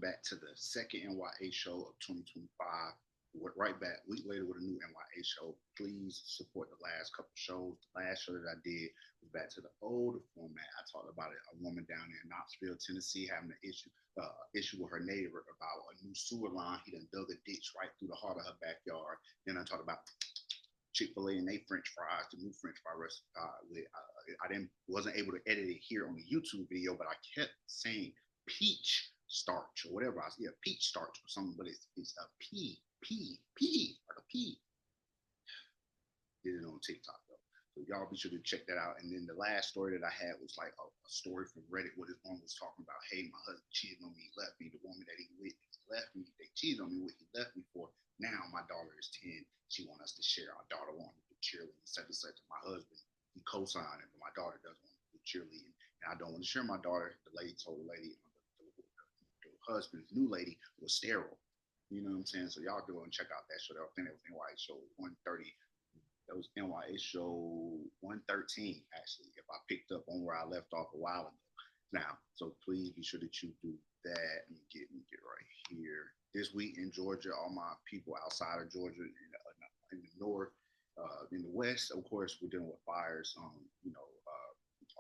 back to the second N.y.a show of 2025. We're right back a week later with a new N.y.a show. Please support the last couple shows. The last show that I did was back to the older format. I talked about it, a woman down there in Knoxville, Tennessee, having an issue with her neighbor about a new sewer line. He done dug a ditch right through the heart of her backyard. Then I talked about Chick-fil-A and they French fries, the new French fry recipe. I wasn't able to edit it here on the YouTube video, but I kept saying peach starch or whatever. Peach starch or something, but it's a P, like a P. Did it on TikTok though. So y'all be sure to check that out. And then the last story that I had was like a story from Reddit where this woman was talking about, hey, my husband cheated on me, he left me. The woman that he with left me, they cheated on me with, he left me for. Now my daughter is 10. She wants us to share. Our daughter wanted to do cheerleading, such and such. My husband, he co-signed it, but my daughter doesn't want to do cheerleading. And I don't want to share my daughter. The lady told the lady, the husband's new lady was sterile. You know what I'm saying? So y'all go and check out that show. I think that was N.y.a show 130. That was N.y.a show 113, actually, if I picked up on where I left off a while ago. Now, so please be sure that you do that. Let me get right here. This week in Georgia, all my people outside of Georgia, in the north, in the west, of course, we're dealing with fires.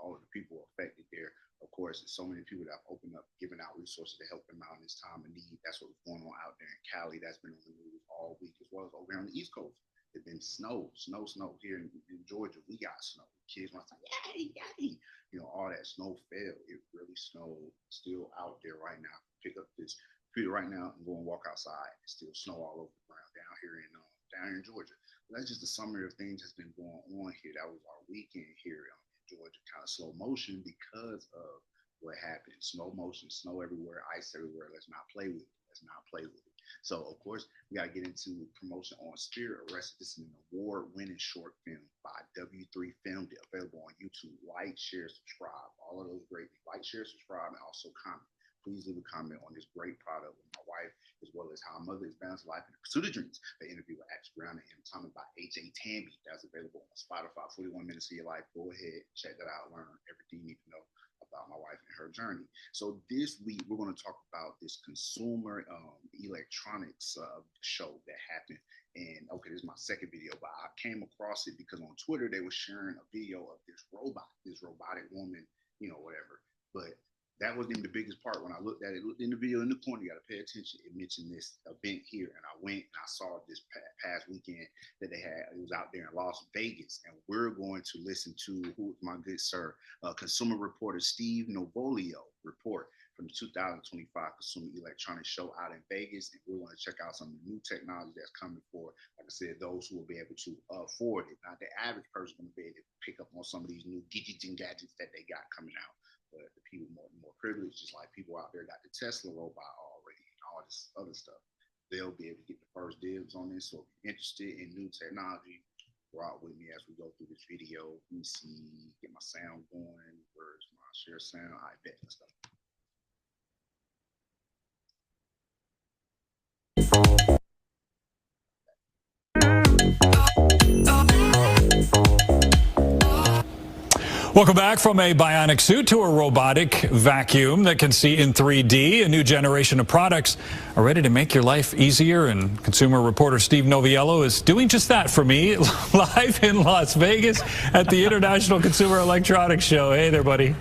All of the people affected there. Of course, there's so many people that have opened up, giving out resources to help them out in this time of need. That's what's going on out there in Cali. That's been on the news all week, as well as over here on the East Coast. It's been snow here in Georgia. We got snow. Kids want to say, yay. All that snow fell. It really snowed. Still out there right now. Pick up this computer right now and go and walk outside. It's still snow all over the ground down here in Georgia. But that's just a summary of things that's been going on here. That was our weekend here in Georgia, kind of slow motion because of what happened. Slow motion, snow everywhere, ice everywhere. Let's not play with it. So, of course, we got to get into promotion on Spirit Arrested. This is an award-winning short film by W3 Filmed, available on YouTube. Like, share, subscribe. All of those great things. Like, share, subscribe, and also comment. Please leave a comment on this great product with my wife, as well as how a mother is balanced life in the pursuit of dreams. The interview with actress Breyonna and Tambe by Ajay Tambe. That's available on Spotify. 41 minutes of your life. Go ahead, check that out. Learn everything you need to know about my wife and her journey. So this week we're going to talk about this consumer electronics show that happened. And okay, this is my second video, but I came across it because on Twitter they were sharing a video of this robotic woman, whatever. But that wasn't even the biggest part. When I looked at it, looked in the video in the corner, you got to pay attention. It mentioned this event here, and I went and I saw this past weekend that they had. It was out there in Las Vegas, and we're going to listen to my good sir, consumer reporter stevenoviello report from the 2025 Consumer Electronics Show out in Vegas, and we're going to check out some of the new technology that's coming forward. Like I said, those who will be able to afford it. Not the average person going to be able to pick up on some of these new gadgets and gadgets that they got coming out. But the people more privileged, just like people out there got the Tesla robot already and all this other stuff, they'll be able to get the first dibs on this. So if you're interested in new technology, rock with me as we go through this video. Let me see, get my sound going. Where's my share sound? I bet and stuff. Welcome back. From a bionic suit to a robotic vacuum that can see in 3D, a new generation of products are ready to make your life easier, and consumer reporter stevenoviello is doing just that for me live in Las Vegas at the International Consumer Electronics Show. Hey there, buddy.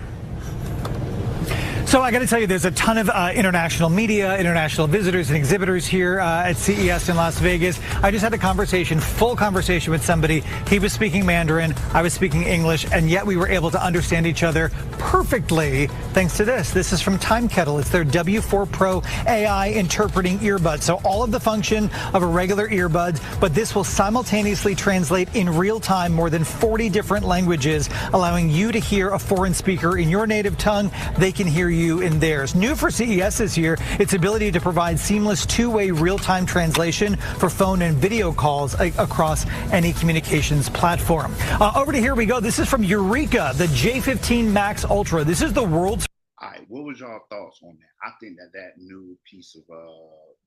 So I got to tell you, there's a ton of international media, international visitors and exhibitors here at CES in Las Vegas. I just had a full conversation with somebody. He was speaking Mandarin, I was speaking English, and yet we were able to understand each other perfectly thanks to this. This is from Time Kettle. It's their W4 Pro AI interpreting earbuds. So all of the function of a regular earbud, but this will simultaneously translate in real time more than 40 different languages, allowing you to hear a foreign speaker in your native tongue. They can hear you in theirs. New for CES this year, its ability to provide seamless two-way real-time translation for phone and video calls across any communications platform. Over to here we go. This is from Eureka, the J15 Max Ultra. This is the world's... All right, what was y'all thoughts on that? I think that new piece of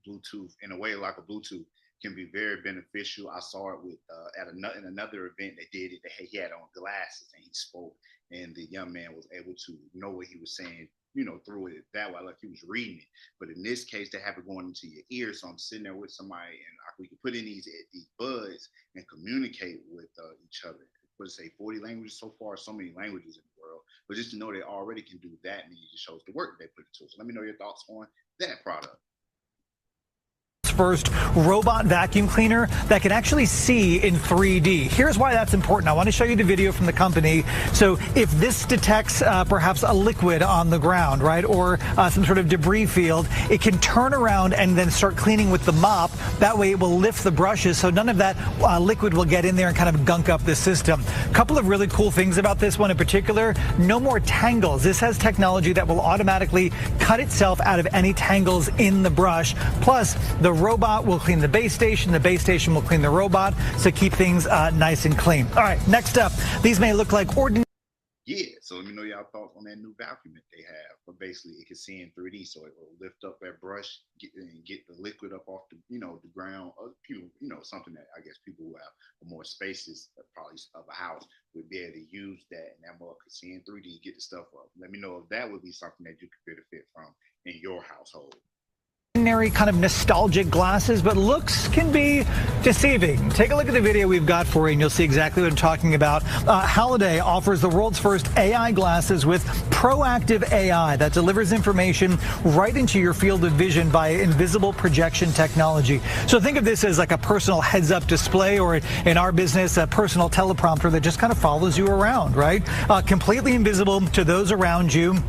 Bluetooth, in a way like a Bluetooth, can be very beneficial. I saw it with in another event they did it. He had on glasses and he spoke, and the young man was able to know what he was saying through it that way, like he was reading it. But in this case, they have it going into your ear. So I'm sitting there with somebody, and we can put in these buds and communicate with each other. Let's say 40 languages so far, so many languages in the world. But just to know they already can do that, and it just shows the work they put into it. So let me know your thoughts on that product. First robot vacuum cleaner that can actually see in 3D. Here's why that's important. I want to show you the video from the company. So if this detects perhaps a liquid on the ground, right, or some sort of debris field, it can turn around and then start cleaning with the mop. That way it will lift the brushes so none of that liquid will get in there and kind of gunk up the system. A couple of really cool things about this one in particular: no more tangles. This has technology that will automatically cut itself out of any tangles in the brush. Plus, the robot will clean the base station will clean the robot, so keep things nice and clean. All right, next up, these may look like ordinary. Yeah, so let me know y'all thoughts on that new vacuum that they have. But basically, it can see in 3D, so it will lift up that brush, get the liquid up off the the ground. Something that I guess people who have a more spacious, probably of a house, would be able to use that, and that mug could see in 3D, get the stuff up. Let me know if that would be something that you could benefit from in your household. Kind of nostalgic glasses, but looks can be deceiving. Take a look at the video we've got for you, and you'll see exactly what I'm talking about. Halliday offers the world's first AI glasses with proactive AI that delivers information right into your field of vision via invisible projection technology. So think of this as like a personal heads-up display, or in our business, a personal teleprompter that just kind of follows you around, right? Completely invisible to those around you.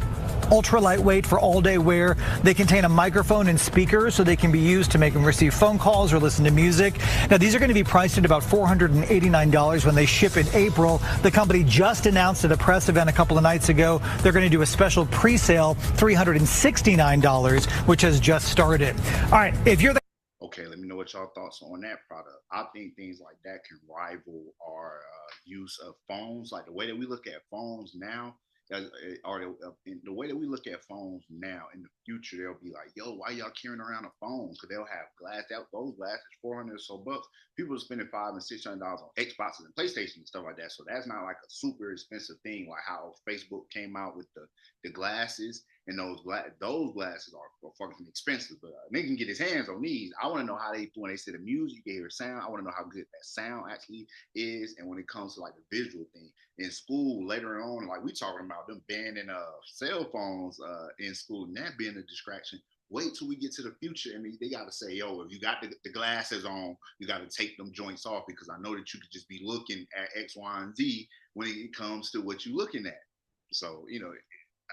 Ultra lightweight for all-day wear. They contain a microphone and speakers, so they can be used to make and receive phone calls or listen to music. Now, these are going to be priced at about $489 when they ship in April. The company just announced at a press event a couple of nights ago they're going to do a special pre-sale, $369, which has just started. All right, if you're okay, let me know what y'all thoughts on that product. I think things like that can rival our use of phones, like the way that we look at phones now. Or the way that we look at phones now, in the future, they'll be like, yo, why y'all carrying around a phone? Because they'll have those glasses, $400 or so bucks. People are spending $500 and $600 on Xboxes and PlayStation and stuff like that. So that's not like a super expensive thing, like how Facebook came out with the glasses, and those glasses are fucking expensive. But nigga can get his hands on these. I want to know how when they say the music, you hear sound. I want to know how good that sound actually is. And when it comes to like the visual thing in school later on, like we talking about them banning cell phones in school, and that being a distraction. Wait till we get to the future, and they got to say, yo, if you got the glasses on, you got to take them joints off, because I know that you could just be looking at X, Y, and Z when it comes to what you're looking at. So,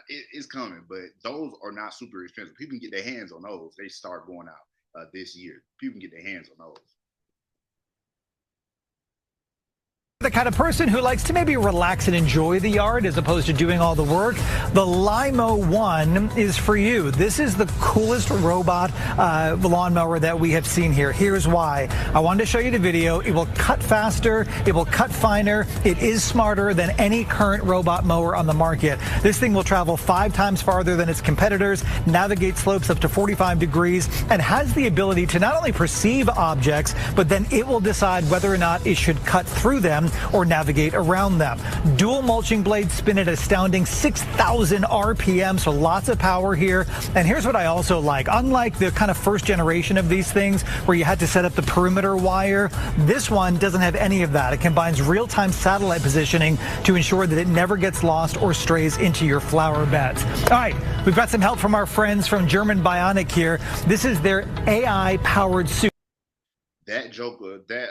it's coming, but those are not super expensive. People can get their hands on those. They start going out this year. People can get their hands on those. The kind of person who likes to maybe relax and enjoy the yard as opposed to doing all the work, the Limo One is for you. This is the coolest robot lawnmower that we have seen here. Here's why. I wanted to show you the video. It will cut faster. It will cut finer. It is smarter than any current robot mower on the market. This thing will travel 5 times farther than its competitors, navigate slopes up to 45 degrees, and has the ability to not only perceive objects, but then it will decide whether or not it should cut through them or navigate around them. Dual mulching blades spin at astounding 6,000 RPM, so lots of power here. And here's what I also like. Unlike the kind of first generation of these things where you had to set up the perimeter wire, this one doesn't have any of that. It combines real-time satellite positioning to ensure that it never gets lost or strays into your flower beds. All right, we've got some help from our friends from German Bionic here. This is their AI-powered suit. That Joker, that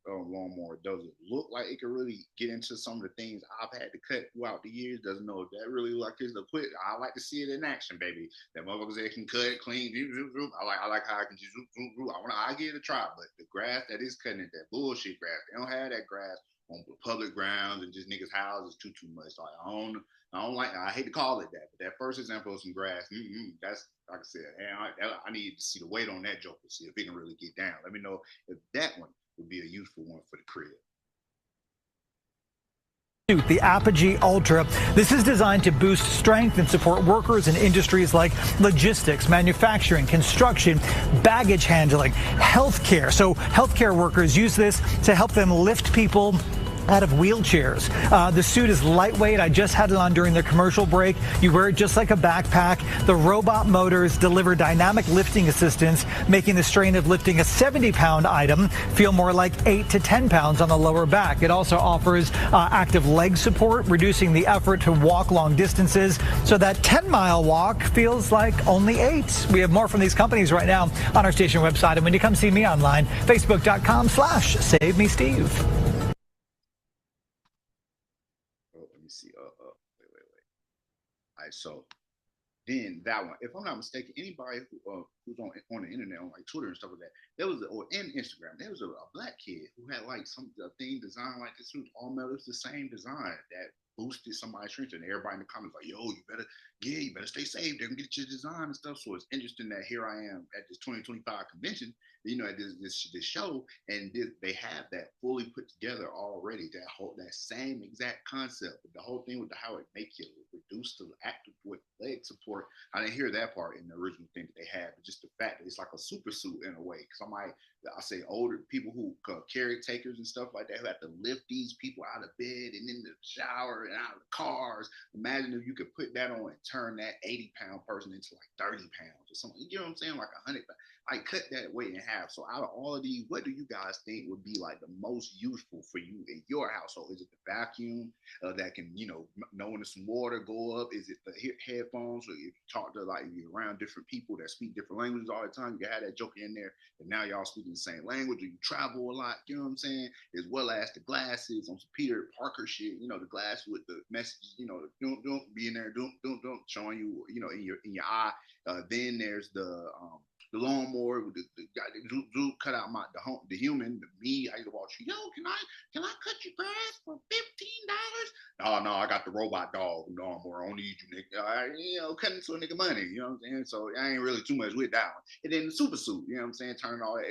lawnmower doesn't look like it could really get into some of the things I've had to cut throughout the years. Doesn't know if that really like is the quick. I like to see it in action, baby. That motherfuckers that can cut, clean, I like how I can just I give it a try. But the grass that is cutting it, that bullshit grass, they don't have that grass on public grounds and just niggas' houses too much. So I don't like. I hate to call it that, but that first example of some grass, that's like I said. I need to see the weight on that joker, see if it can really get down. Let me know if that one would be a useful one for the crib. The Apogee Ultra. This is designed to boost strength and support workers in industries like logistics, manufacturing, construction, baggage handling, healthcare. So healthcare workers use this to help them lift people out of wheelchairs. The suit is lightweight. I just had it on during the commercial break. You wear it just like a backpack. The robot motors deliver dynamic lifting assistance, making the strain of lifting a 70-pound item feel more like 8 to 10 pounds on the lower back. It also offers active leg support, reducing the effort to walk long distances, so that 10-mile walk feels like only 8. We have more from these companies right now on our station website. And when you come see me online, facebook.com/SaveMeSteve. Oh, let me see. Wait. All right, so then that one, if I'm not mistaken, anybody who's on the internet, on like Twitter and stuff like that, or in Instagram, there was a black kid who had like some thing designed like this. It was all metal. It's the same design that boosted somebody's strength, and everybody in the comments like, "Yo, you better stay safe. They're gonna get your design and stuff." So it's interesting that here I am at this 2025 convention, at this show, and they have that fully put together already. That same exact concept, but the whole thing with how it make you reduce the active with leg support. I didn't hear that part in the original thing that they had, but just the fact that it's like a super suit in a way. Because I say older people who caretakers and stuff like that who have to lift these people out of bed and in the shower and out of the cars. Imagine if you could put that on and turn that 80-pound person into like 30 pounds or something. You know what I'm saying? Like 100. I cut that weight in half. So out of all of these, what do you guys think would be like the most useful for you in your household? Is it the vacuum that can, know when there's some water go up? Is it the headphones? Or if you talk to you're around different people that speak different languages all the time, you can have that joker in there, and now y'all speaking the same language, or you travel a lot, you know what I'm saying? As well as the glasses on some Peter Parker shit, the glasses with the messages, don't be in there, don't showing you, in your eye. Then there's the lawnmower with the guy that cut out the human, me. I used to watch. Yo, can I cut your grass for $15? No, I got the robot dog lawnmower. I don't need you, nigga. Cutting to a nigga money. You know what I'm saying? So I ain't really too much with that one. And then the super suit. You know what I'm saying? Turning all that,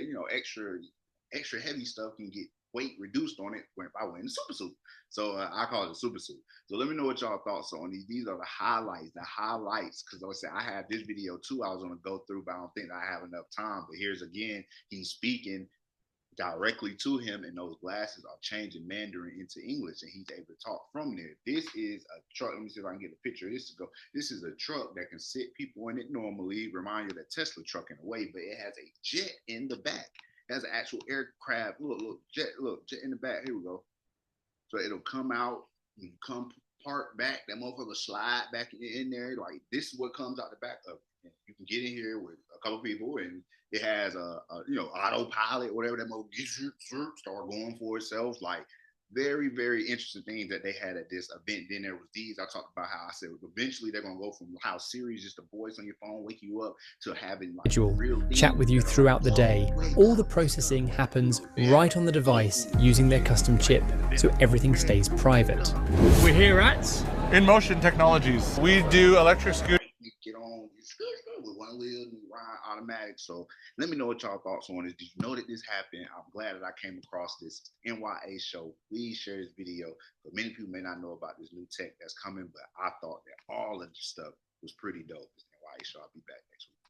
extra heavy stuff can get weight reduced on it if I went in the super suit. So I call it a super suit. So let me know what y'all thoughts on these. These are the highlights, because like I said, I have this video too I was going to go through, but I don't think I have enough time. But here's again, he's speaking directly to him, and those glasses are changing Mandarin into English, and he's able to talk from there. This is a truck. Let me see if I can get a picture of this to go. This is a truck that can sit people in it normally. Remind you of that Tesla truck in a way, but it has a jet in the back. It has an actual aircraft. Look, jet in the back. Here we go. So it'll come out, and come park back. That motherfucker slide back in there. Like, this is what comes out the back of it. You can get in here with a couple people, and it has a autopilot, whatever that motherfucker start going for itself. Like, very, very interesting things that they had at this event. Then there was these. I talked about how I said eventually they're gonna go from how Siri's just a voice on your phone wake you up to having like real chat with you throughout the day. All the processing happens right on the device using their custom chip, so everything stays private. We're here at In-Motion Technologies. We do electric scooters. Get on with one wheel and ride automatic. So let me know what y'all thoughts on this. Did you know that this happened? I'm glad that I came across this N.y.a show. Please share this video. But many people may not know about this new tech that's coming, but I thought that all of the stuff was pretty dope. This N.y.a show. I'll be back next week.